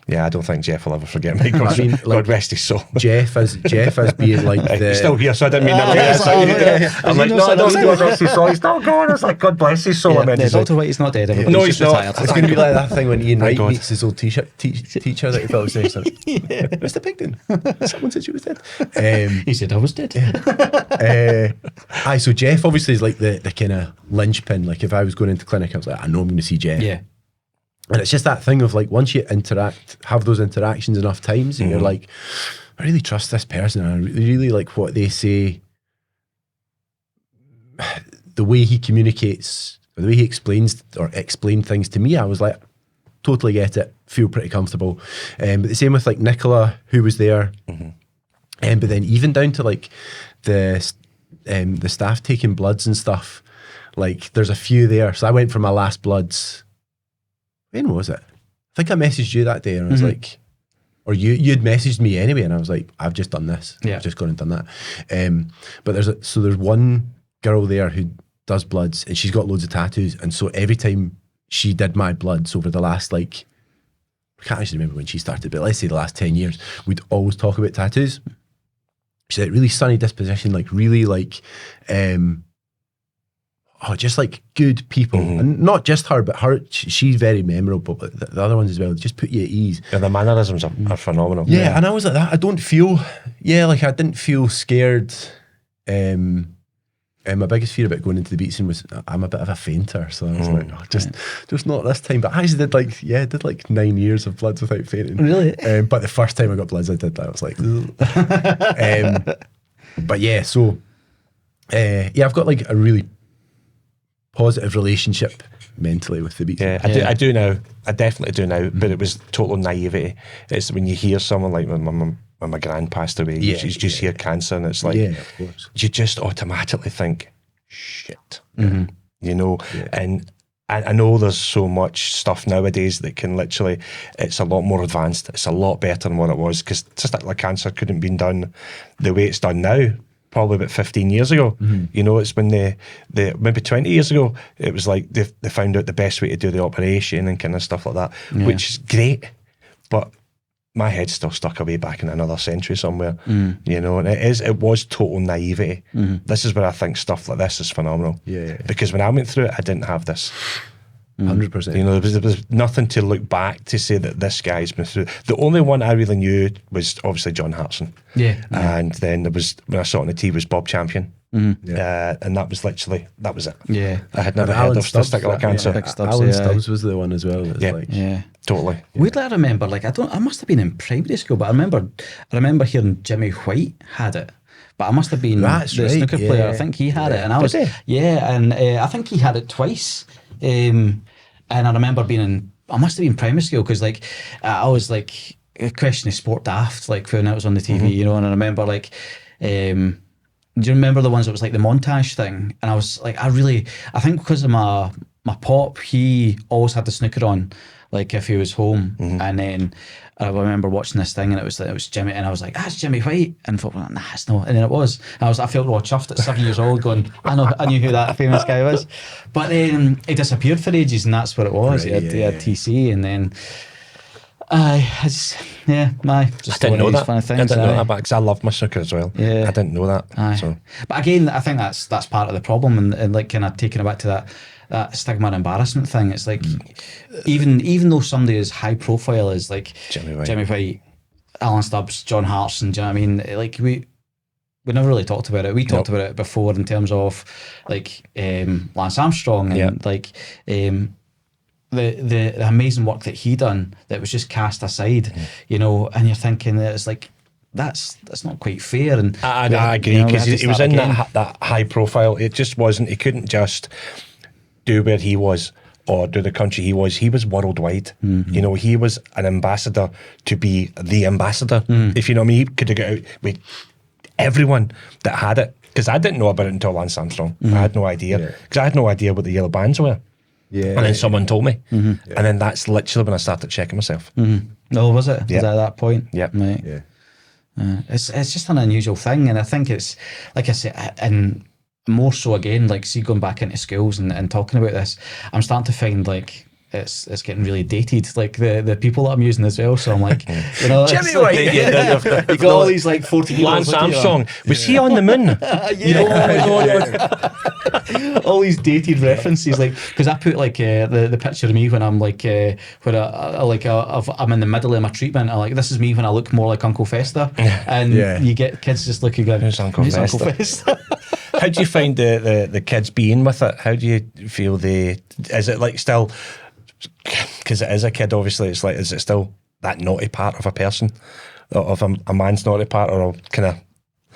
Yeah, I don't think Jeff will ever forget me. God, I mean, like, God rest his soul. Jeff as being like the He's still here, so I didn't mean that. I'm like, no, I don't God rest his soul. He's still going. It's like, God bless his soul. I meant to say. Dr. White's not dead. No, he's not. Retired. It's going to be like that thing when Ian Wright God. meets his old teacher that he felt saying something. Mr. Pigden, someone said you was dead. He said I was dead. So Jeff obviously is like the kind of linchpin. Like, if I was going into clinic, I was like, I know I'm going to see Jeff. Yeah. And it's just that thing of like, once you have those interactions enough times, and you're like, I really trust this person. And I really like what they say. The way he communicates, the way he explained things to me, I was like, totally get it, feel pretty comfortable. But the same with like Nicola, who was there. But then even down to like the staff taking bloods and stuff, like there's a few there. So I went for my last bloods. When was it? I think I messaged you that day and I was like, or you'd messaged me anyway, and I was like, I've just done this. Yeah. I've just gone and done that. But there's one girl there who does bloods and she's got loads of tattoos. And so every time she did my bloods over the last, like, I can't actually remember when she started, but let's say the last 10 years, we'd always talk about tattoos. She's like really sunny disposition, like really like, just like good people. And not just her, but she's very memorable, but the other ones as well, just put you at ease. Yeah, the mannerisms are phenomenal. Yeah, and I was like that. I don't feel, like I didn't feel scared. And my biggest fear about going into the beatson was I'm a bit of a fainter. So I was like, no, just not this time. But I actually did like 9 years of bloods without fainting. Really? But the first time I got bloods, I did that. I was like, but yeah, so I've got like a really positive relationship mentally with the beatson. Yeah, I do now. I definitely do now. But it was total naivety. It's when you hear someone like when my gran passed away, you just hear cancer, and it's like, of course. you just automatically think, shit, you know. And I know there's so much stuff nowadays that can literally, it's a lot more advanced. It's a lot better than what it was, because testicular cancer couldn't have been done the way it's done now. Probably about 15 years ago. You know, it's when maybe 20 years ago, it was like they found out the best way to do the operation and kind of stuff like that, which is great. But my head's still stuck away back in another century somewhere, you know, and it was total naivety. This is where I think stuff like this is phenomenal. Yeah. Because when I went through it, I didn't have this. 100%. You know, there was nothing to look back to say that this guy's been through. The only one I really knew was obviously John Hartson. Yeah. And then there was, when I saw it on the TV, was Bob Champion. And that was it. Yeah. I had never And heard Alan of Stubbs, testicular cancer. Big Stubbs, Alan yeah. Stubbs was the one as well. Yeah. Totally. Weirdly, I remember, like, I must have been in primary school, but I remember hearing Jimmy White had it. But I must have been That's the right, snooker player. yeah. I think he had it, and I was Did and I think he had it twice. And I remember I must have been primary school, because like I was like a question of sport daft, like when it was on the TV, you know. And I remember like, do you remember the ones that was like the montage thing? And I was like, I think because of my my pop, he always had the snooker on, like if he was home. And then I remember watching this thing, and it was Jimmy, and I was like, that's Jimmy White, and I thought, nah, it's not. And then it was. And I felt all chuffed at 7 years old, going, I knew who that famous guy was. But then he disappeared for ages, and that's what it was. Right, he had TC, and then I didn't know that. I didn't know that, because I love my snooker as well. Yeah. I didn't know that. So. But again, I think that's part of the problem, and like kind of taking it back to that stigma and embarrassment thing. It's like even though somebody as high profile as like Jimmy White, Alan Stubbs, John Hartson, do you know what I mean? Like we never really talked about it. We talked about it before in terms of like Lance Armstrong and like the amazing work that he done that was just cast aside, you know, and you're thinking that it's like that's not quite fair. And I agree, because he was in that high profile. It just wasn't. He couldn't just do where he was or do the country he was. He was worldwide. You know, he was an ambassador to be the ambassador. If you know what I mean, he could have got out with everyone that had it, because I didn't know about it until Lance Armstrong. I had no idea, because I had no idea what the yellow bands were. And then someone told me, and then that's literally when I started checking myself. No, was it? Was it at that point? Yep. Right. Yeah. It's just an unusual thing, and I think it's like I said, and more so again, like see going back into schools and talking about this, I'm starting to find like it's getting really dated, like the people that I'm using as well. So I'm like, you know, Jimmy like, White, you got all these like 40 Lance Armstrong, was he on the moon? All these dated references, like because I put like the picture of me when I'm like I'm in the middle of my treatment. I'm like, this is me when I look more like Uncle Fester, and you get kids just looking going, who's Uncle Fester? How do you find the kids being with it? How do you feel is it like still, because it is a kid, obviously, it's like, is it still that naughty part of a person, of a man's naughty part, or kind of?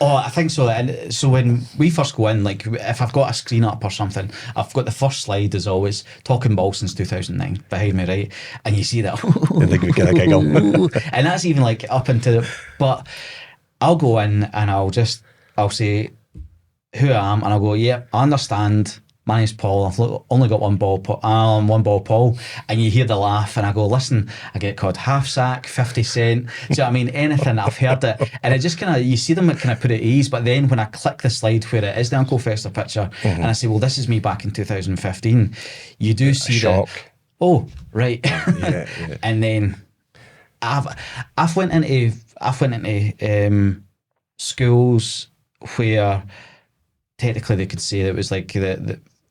Oh, I think so. And so when we first go in, like if I've got a screen up or something, I've got the first slide is always talking ball since 2009 behind me, right? And you see that, Kind of giggle. and that's even like up into. But I'll go in and I'll say who I am, and I'll go, yeah, I understand. My name's Paul. I've only got one ball, Paul. And you hear the laugh, and I go, listen, I get called half sack, 50 cent. Do you know what I mean? Anything, I've heard it. And it just kind of, you see them kind of put at ease. But then when I click the slide where it is the Uncle Fester picture, and I say, well, this is me back in 2015, you do see shock. Oh, right. And then I've went into schools where technically they could say that it was like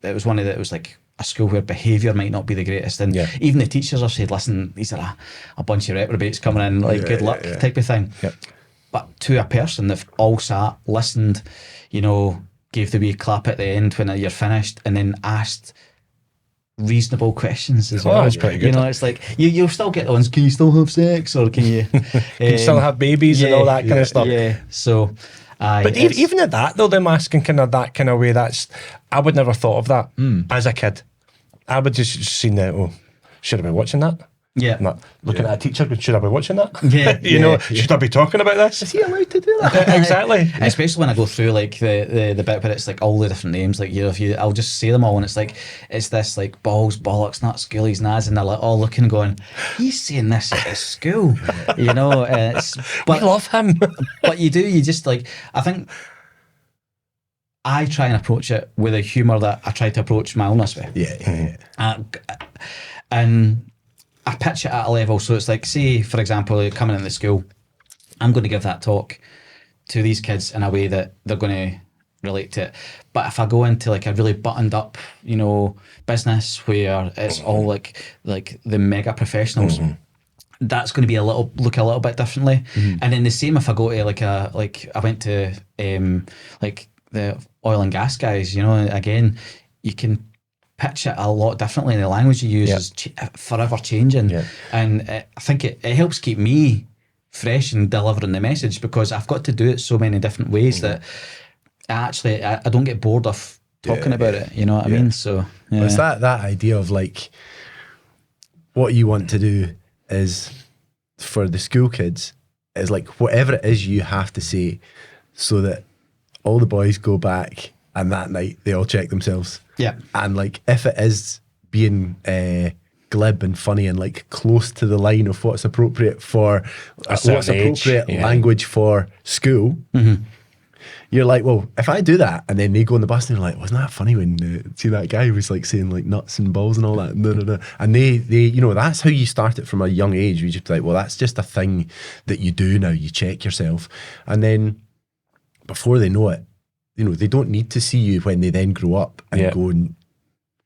it was one of the, it was like a school where behaviour might not be the greatest, and even the teachers have said, listen, these are a bunch of reprobates coming in, like good luck type of thing. But to a person, they've all sat, listened, you know, gave the wee clap at the end when you're finished, and then asked reasonable questions as well. That's pretty good. You know, it's like you'll still get the ones, can you still have sex, or can you can you still have babies and all that kind of stuff. So but even at that though, them asking kind of that kind of way, I would never thought of that as a kid. I would just seen that, should I be watching that? Not looking at a teacher, should I be watching that? Should I be talking about this? Is he allowed to do that? Exactly. Especially when I go through like the bit where it's like all the different names, like I'll just say them all, and it's like it's this like balls, bollocks, nuts, ghoulies, nads, and they're like all looking, going, he's saying this at his school, you know. But we love him. But you just like, I think I try and approach it with a humour that I try to approach my illness with. And I pitch it at a level, so it's like, say, for example, coming into the school, I'm going to give that talk to these kids in a way that they're going to relate to it. But if I go into like a really buttoned up, you know, business where it's all like the mega professionals, that's going to be look a little bit differently. And then the same if I go to like I went to like the oil and gas guys, you know, again, you can pitch it a lot differently, and the language you use is forever changing. And I think it helps keep me fresh and delivering the message, because I've got to do it so many different ways that I don't get bored of talking about it, you know what I mean? So it's that idea of like, what you want to do is, for the school kids, is like whatever it is you have to say, so that all the boys go back and that night they all check themselves. And like, if it is being glib and funny and like close to the line of what's appropriate for what's appropriate language for school. You're like, well, if I do that and then they go on the bus and they're like, wasn't that funny when see that guy who was like saying like nuts and balls and all that? No. And they you know, that's how you start it from a young age. You just be like, well, that's just a thing that you do now. You check yourself. And then before they know it, you know, they don't need to see you when they then grow up and go and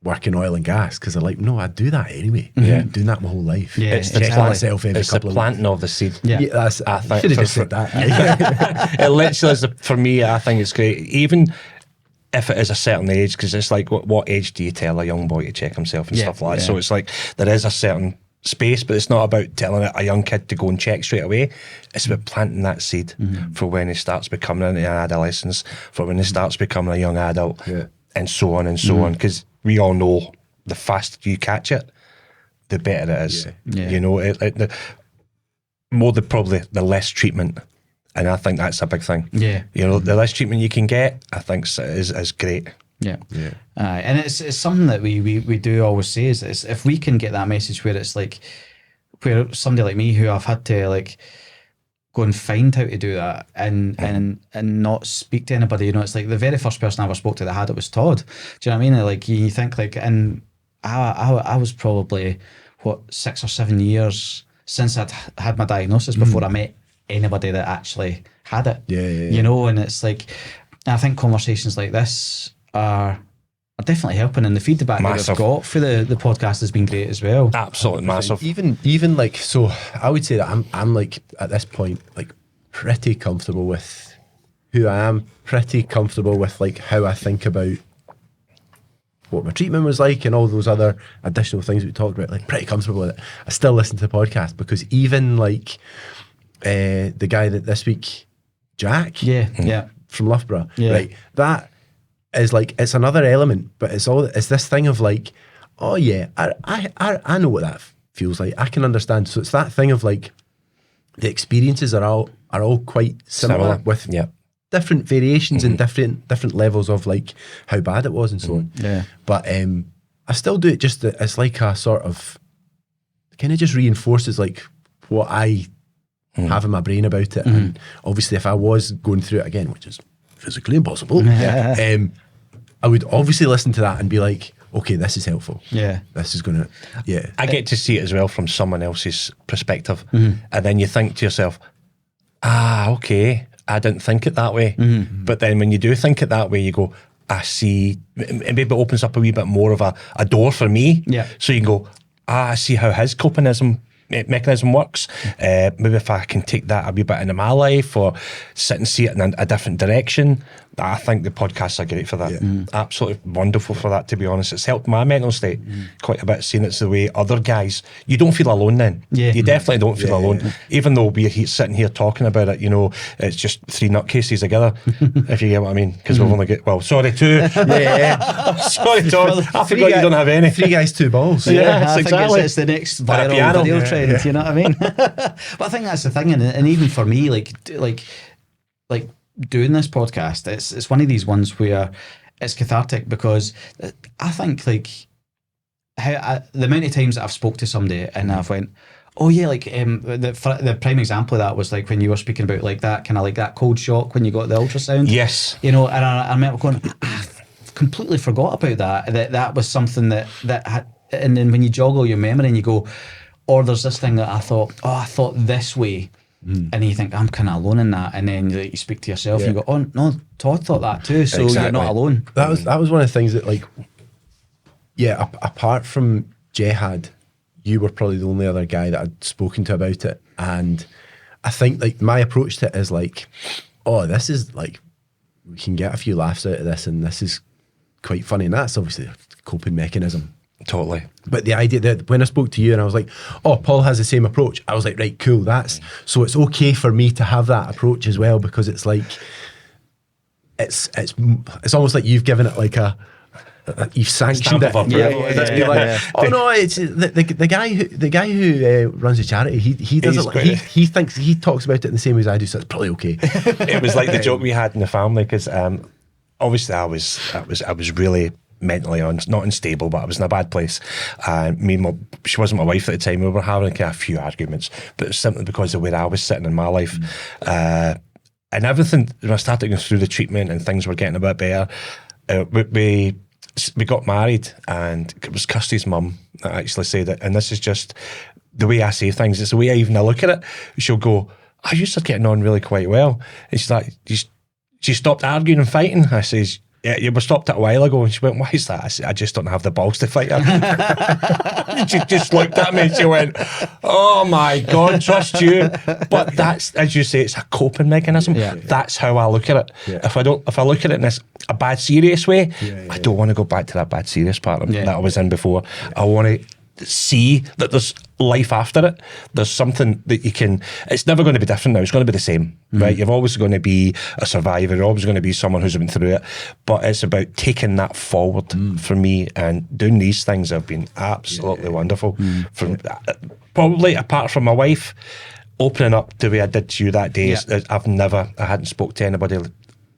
work in oil and gas, because they're like, no, I do that anyway. I'm doing that my whole life. It's the planting of the seed. That's, I should have just said that. It literally is, for me, I think it's great. Even if it is a certain age, because it's like, what age do you tell a young boy to check himself and stuff like that? So it's like, there is a certain space, but it's not about telling a young kid to go and check straight away. It's about planting that seed for when he starts becoming an adolescence, for when he starts becoming a young adult, and so on and so on. Because we all know the faster you catch it, the better it is. You know, the less treatment. And I think that's a big thing. You know, the less treatment you can get, I think is great. And it's something that we do always say is if we can get that message where it's like, where somebody like me who I've had to like go and find how to do that and not speak to anybody, you know, it's like the very first person I ever spoke to that had it was Todd. Do you know what I mean? Like you think like, and I was probably 6 or 7 years since I'd had my diagnosis before I met anybody that actually had it. You know, and it's like, I think conversations like this are definitely helping, and the feedback that we've got for the podcast has been great as well. Absolutely massive. Even like, so I would say that I'm like at this point like pretty comfortable with who I am, pretty comfortable with like how I think about what my treatment was like and all those other additional things we talked about, like pretty comfortable with it. I still listen to the podcast because even like the guy that this week, Jack, from Loughborough, right, that is like, it's another element, but it's this thing of like, oh yeah, I know what that feels like. I can understand. So it's that thing of like, the experiences are all quite similar. With different variations and different levels of like how bad it was and so on. But I still do it just that it's like a sort of, kind of just reinforces like what I have in my brain about it. And obviously if I was going through it again, which is physically impossible, I would obviously listen to that and be like, okay, this is helpful. This is going to, I get to see it as well from someone else's perspective. And then you think to yourself, okay, I didn't think it that way. But then when you do think it that way, you go, I see, maybe it opens up a wee bit more of a door for me. So you can go, I see how his coping mechanism works. Maybe if I can take that a wee bit into my life or sit and see it in a different direction. I think the podcasts are great for that. Absolutely wonderful for that, to be honest. It's helped my mental state quite a bit, seeing it's the way other guys, you don't feel alone then. You definitely don't feel alone. Even though we're sitting here talking about it, you know, it's just three nutcases together, if you get what I mean. Because we've only got, sorry, two. Sorry, Todd. I forgot you don't have any. 3 guys, 2 balls. I think it's the next viral video trend, you know what I mean? But I think that's the thing, and even for me, like doing this podcast, it's one of these ones where it's cathartic, because I think like the amount of times that I've spoke to somebody and I've went, oh yeah, like the prime example of that was like when you were speaking about like that kind of like that cold shock when you got the ultrasound. You know, and I remember going, I completely forgot about that was something that had, and then when you joggle your memory and you go, or there's this thing that I thought this way. And you think, I'm kind of alone in that, and then you speak to yourself and you go, oh no, Todd thought that too, so you're not alone. That was one of the things that like, apart from Jehad, you were probably the only other guy that I'd spoken to about it. And I think like my approach to it is like, oh, this is like, we can get a few laughs out of this and this is quite funny, and that's obviously a coping mechanism. Totally. But the idea that when I spoke to you and I was like, oh, Paul has the same approach, I was like, right, cool, so it's okay for me to have that approach as well, because it's like, it's almost like you've given it like you've sanctioned it. Oh no, it's the guy who runs the charity. He does it. He thinks, he talks about it in the same way as I do, so it's probably okay. It was like the joke we had in the family, because obviously I was really mentally not unstable, but I was in a bad place. And she wasn't my wife at the time. We were having a few arguments, but it's simply because of where I was sitting in my life. And everything, when I started going through the treatment and things were getting a bit better, we got married, and it was Kirsty's mum that actually said it. And this is just the way I say things. It's the way I even look at it. She'll go, "I used to getting on really quite well." And she's like, "She stopped arguing and fighting?" I says, "Yeah, you were stopped it a while ago." And she went, "Why is that?" I said, "I just don't have the balls to fight her." She just looked at me and she went, "Oh my God, trust you." But that's, as you say, it's a coping mechanism. Yeah. That's how I look at it. Yeah. If I look at it in a bad serious way, I don't want to go back to that bad serious part that I was in before. I want to see that there's life after it. There's something that you can, it's never going to be different now. It's going to be the same, right? You're always going to be a survivor. You're always going to be someone who's been through it. But it's about taking that forward for me, and doing these things have been absolutely wonderful. From probably apart from my wife opening up the way I did to you that day, I hadn't spoke to anybody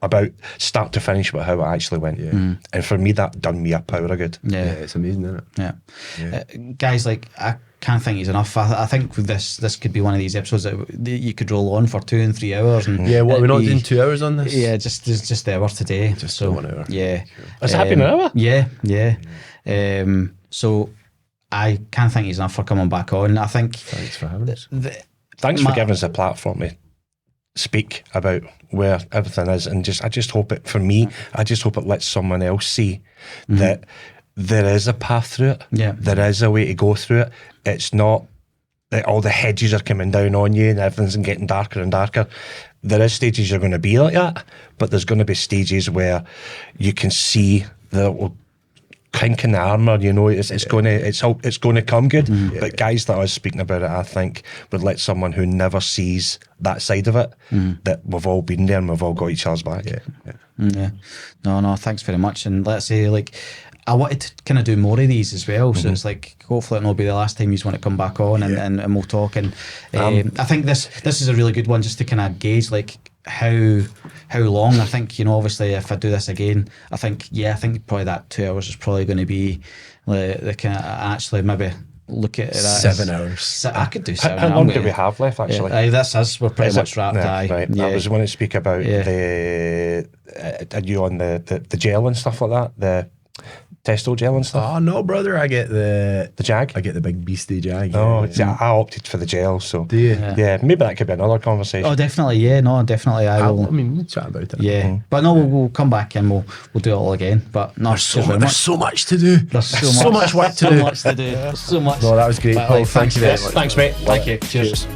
about start to finish about how it actually went. And for me, that done me a power of good. It's amazing, isn't it? Guys, like, I can't think it's enough. I think this could be one of these episodes that you could roll on for 2 and 3 hours. And what, we're not doing 2 hours on this? Yeah, just the hour today. Just 1 hour. Yeah. Has it been an hour? Yeah. So I can't think it's enough for coming back on. I think... Thanks for having us. Thanks for giving us a platform to speak about where everything is, and I just hope it, for me, I just hope it lets someone else see that there is a path through it. There is a way to go through it. It's not that all the hedges are coming down on you and everything's getting darker and darker. There is stages you're going to be like that, but there's going to be stages where you can see the little kink in the armour, it's going to come good. But guys that I was speaking about it, I think, would let someone who never sees that side of it, that we've all been there and we've all got each other's back. No, thanks very much. And let's say, like, I wanted to kind of do more of these as well, so it's like, hopefully it'll not be the last time you want to come back on, and we'll talk. And I think this is a really good one, just to kind of gauge, like, how long. I think, obviously if I do this again, I think probably that 2 hours is probably going to be the kind of, actually maybe look at that 7 hours. I could do 7. How long do we have left, actually? We're pretty much wrapped. Right. I was going to speak about the you on the gel and stuff like that, the testo gel and stuff. Oh no, brother, I get the Jag. I get the big beastie Jag. I opted for the gel. So do you? Yeah, maybe that could be another conversation. Oh, definitely. Yeah, no, definitely. I will. I mean, we'll chat about it. Yeah, but no, we'll come back and we'll do it all again. But no, there's so much to do. There's so much work to do. So much to do. There's so much. No, that was great, Paul. Thank you very much. Thanks, mate. Thank you. Cheers.